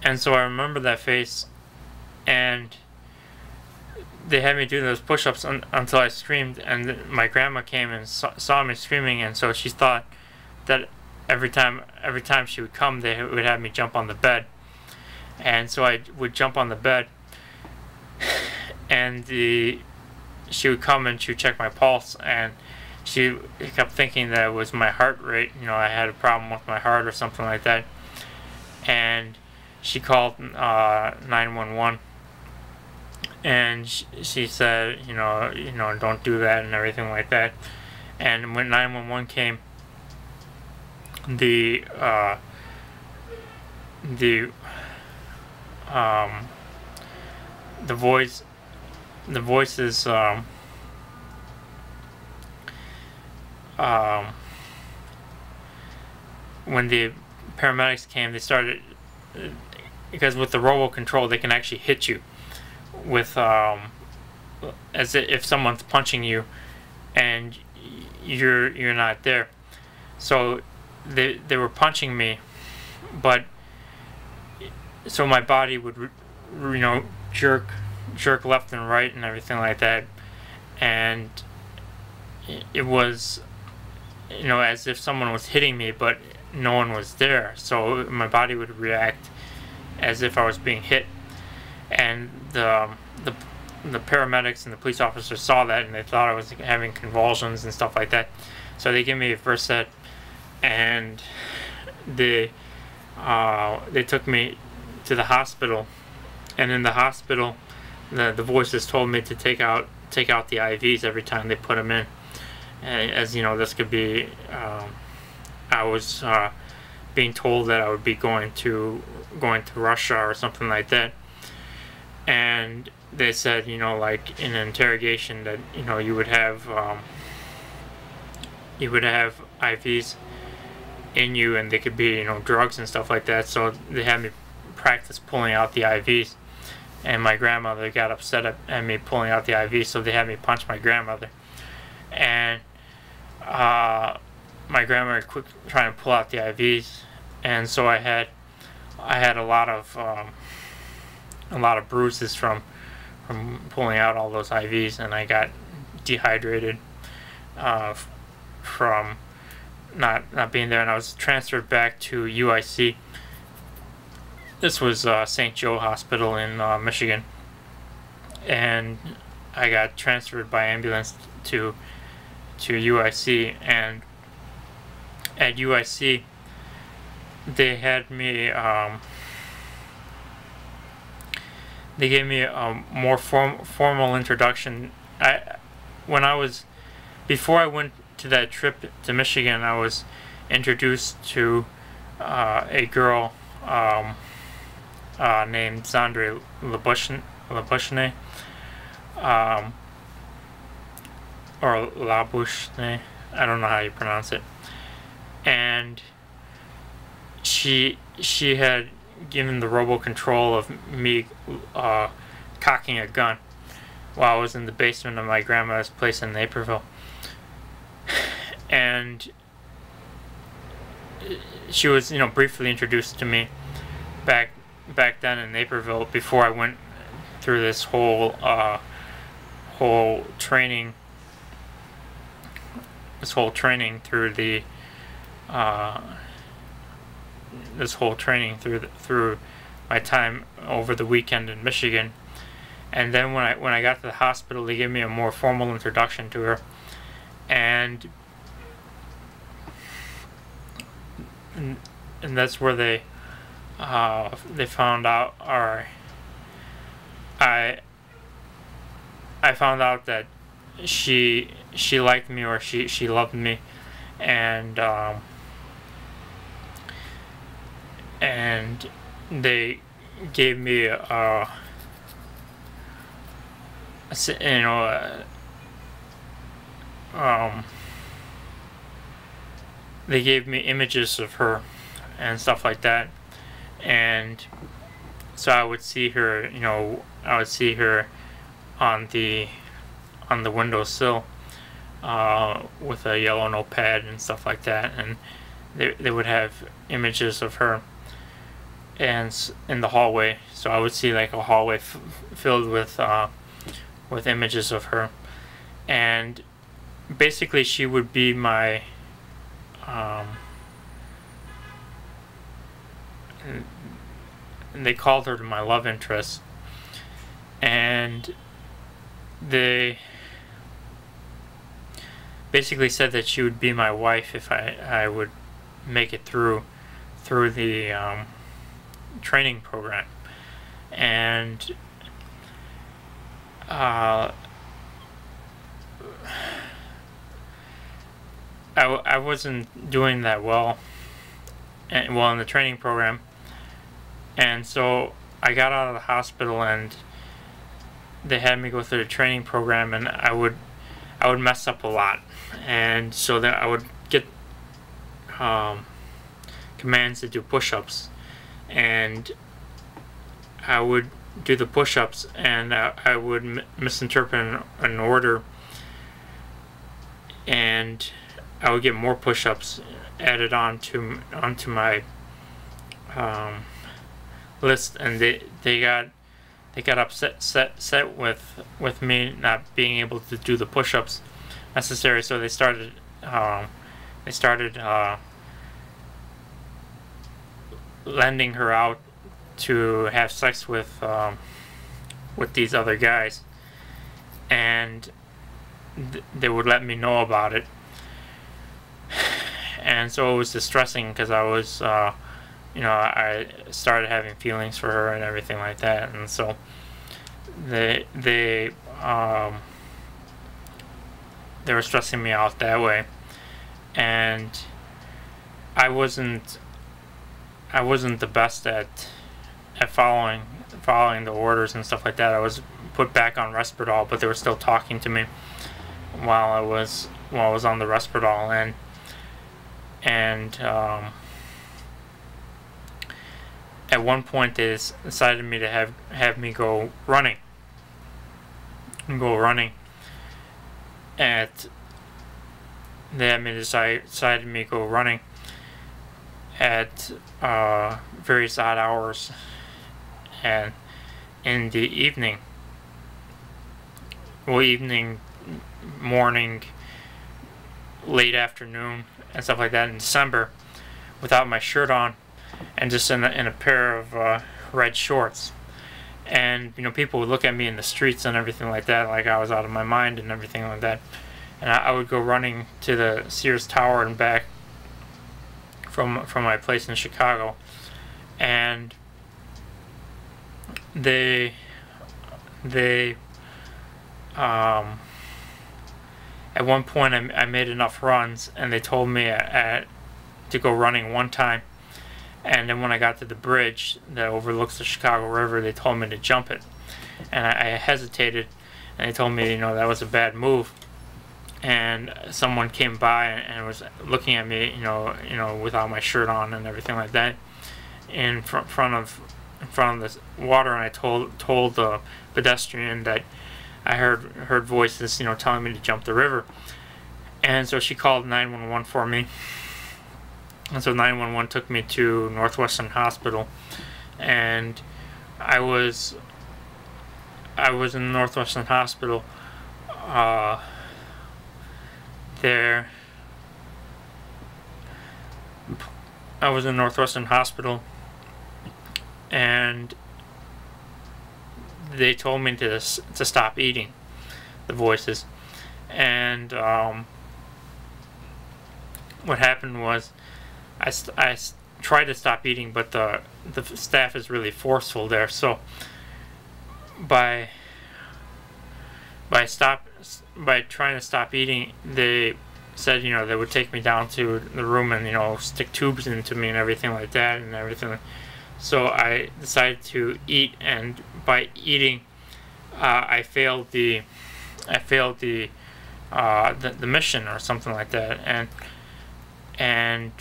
And so I remember that face, and they had me do those push-ups until I screamed, and my grandma came and saw me screaming, and so she thought that every time she would come, they would have me jump on the bed. And so I would jump on the bed, and she would come and she would check my pulse, and she kept thinking that it was my heart rate. You know, I had a problem with my heart or something like that. And she called 911, and she said, you know, don't do that and everything like that. And when 911 came, the voices when the paramedics came, they started, because with the robo control they can actually hit you with as if someone's punching you and you're not there. So they were punching me, but so my body would, you know, jerk left and right and everything like that, and it was, you know, as if someone was hitting me, but no one was there. So my body would react as if I was being hit, and the paramedics and the police officers saw that, and they thought I was having convulsions and stuff like that. So they gave me a Versed, and they took me to the hospital. And in the hospital, the voices told me to take out the IVs every time they put them in. As you know, this could be, I was being told that I would be going to Russia or something like that. And they said, you know, like in an interrogation, that, you know, you would have IVs in you, and they could be, you know, drugs and stuff like that. So they had me practice pulling out the IVs, and my grandmother got upset at me pulling out the IVs, so they had me punch my grandmother. And my grandmother quit trying to pull out the IVs, and so I had a lot of bruises from pulling out all those IVs, and I got dehydrated from not being there, and I was transferred back to UIC. This was St. Joe Hospital in Michigan, and I got transferred by ambulance to UIC. And at UIC, they had me, they gave me a more formal introduction. Before I went to that trip to Michigan, I was introduced to a girl named Sandra Labushne, or Labushne, I don't know how you pronounce it. And she had given the robo control of me cocking a gun while I was in the basement of my grandma's place in Naperville. And she was, you know, briefly introduced to me back then in Naperville, before I went through this whole training through the through my time over the weekend in Michigan. And then when I got to the hospital, they gave me a more formal introduction to her, and that's where they found out, or I found out that she liked me, or she loved me, and they gave me they gave me images of her and stuff like that. And so I would see her, you know, on the windowsill with a yellow notepad and stuff like that, and they would have images of her. in the hallway. So I would see like a hallway filled with images of her, and basically she would be my and they called her my love interest, and they basically said that she would be my wife if I would make it through the training program. And I wasn't doing that well in the training program, and so I got out of the hospital and they had me go through the training program, and I would mess up a lot, and so then I would get commands to do push-ups, and I would do the push-ups, and I would misinterpret an order, and I would get more push-ups added onto my list, and they got upset with me not being able to do the push-ups necessary, so they started lending her out to have sex with these other guys, and they would let me know about it. And so it was distressing because I was I started having feelings for her and everything like that, and so they were stressing me out that way, and I wasn't the best at following the orders and stuff like that. I was put back on Risperdal, but they were still talking to me while I was on the Risperdal, and at one point they decided me to have me go running. Decided me to go running at various odd hours and in the evening, morning, late afternoon, and stuff like that in December, without my shirt on, and just in a pair of red shorts. And people would look at me in the streets and everything like that, like I was out of my mind and everything like that. And I would go running to the Sears Tower and back from my place in Chicago, and they at one point I made enough runs, and they told me to go running one time, and then when I got to the bridge that overlooks the Chicago River, they told me to jump it, and I hesitated, and they told me that was a bad move. And someone came by and was looking at me, without my shirt on and everything like that, in front of this water. And I told the pedestrian that I heard voices, telling me to jump the river. And so she called 911 for me. And so 911 took me to Northwestern Hospital, and I was in Northwestern Hospital. I was in Northwestern Hospital, and they told me to stop eating, the voices. And what happened was I tried to stop eating, but the staff is really forceful there. So by trying to stop eating, they said they would take me down to the room and stick tubes into me and everything like that and everything. So I decided to eat, and by eating, I failed the mission or something like that, and